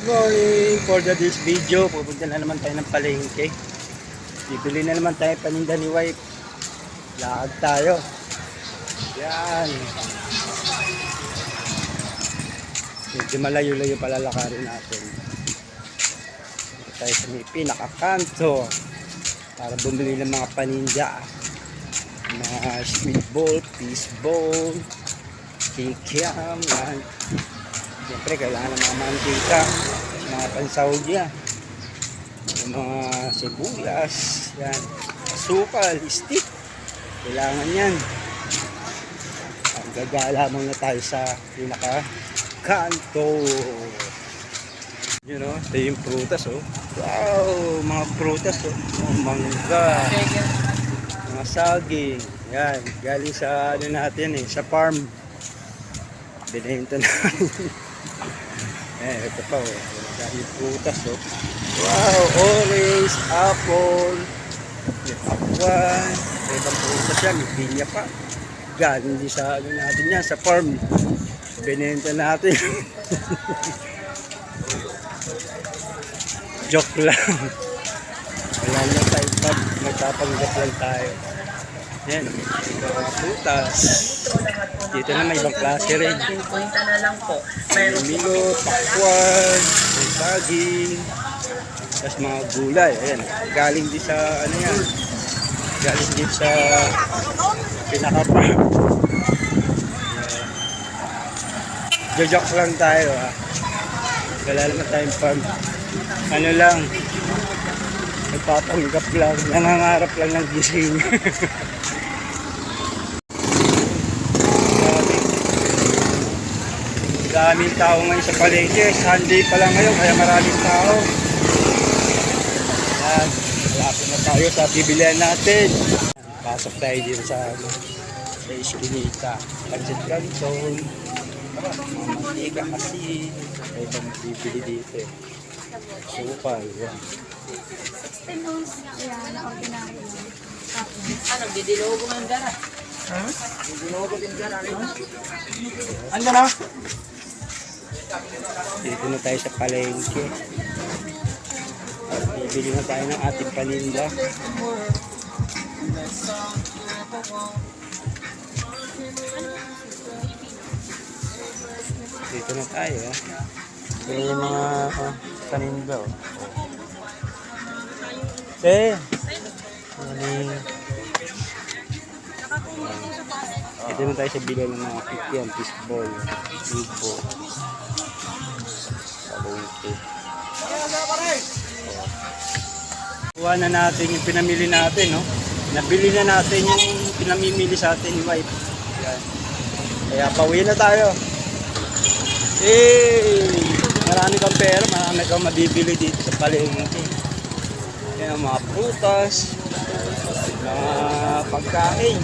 Morning! For this video, pupunta na naman tayo ng palengke. Bibili na naman tayo paninda ni wife. Laag tayo. Yan. Medyo malayo-layo palalakarin natin. Dito tayo sa may pinakakanto para bumili ng mga paninda. Mga sweet ball, fish ball, kikiam, yan. Siyempre, kailangan ng mga mantika, mga pansahog yan. Yung mga sibuyas, yan. Asukal, stick. Kailangan yan. Gagala muna tayo sa pinaka-kanto. You know, ito yung prutas, oh. Wow, mga prutas, oh. Mangga. Mga saging. Yan, galing sa, ano natin eh, sa farm. Binenta natin. Ito pa, oh. Dahil prutas, oh. Wow, orange, apple, may pakwan, may ibang prutas yan, may pinya pa. Galing din sa, ano natin yan, sa farm. Binenta natin. Joke lang. Wala na tayo pag nagpapanggap lang tayo. Yan, mga prutas. Dito na may ibang klase rin. May milo, pakwan, may saging, tapos mga gulay. Ayan, galing din sa ano yan. Galing din sa pinaka-farm. Jojok lang tayo, ha. Wala naman tayong farm. Ano lang, nagpapanggap lang, nangangarap lang ng gising. Daming tao ngayon sa palengke. Sunday pa lang ngayon, kaya maraming tao. Yan, malapit na tayo sa bibilihan natin. Pasok tayo dito sa eskinita. Pancit canton, mantika kasi. May ibang bibili dito. Supal, yan. 16 ounce yan na ordinary. Ano, didilogo ng dara? Ha? Didilogo din dara. Ano na? Dito na tayo sa palengke. Bibili na tayo ng ating paninda. Dito na tayo. Ito yung mga paninda. Dito na tayo sa bilang ng mga kikiam, fishball, supo. Kuha na natin yung pinamili natin, no? Nabili na natin yung pinamimili sa atin ni wife. Yan. Kaya pauwi na tayo. Marami kang pera, marami kang mabibili dito sa palengke. Yan, mga prutas, mga pagkain.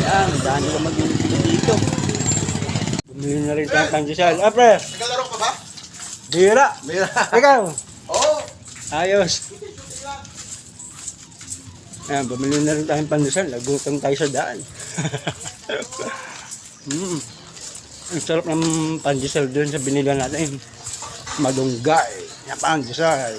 Yan, dami kang mabibili dito. Bumili na rin tayong pandesal. Pre! Naglalaro ka ba? Bira! Bira. Ikaw! Oo. Ayos! Ayan, bumili na rin tayong pandesal. Nagutom tayo sa daan. Ang sarap ng pandesal doon sa binila natin. Malunggay. Yan pandesal.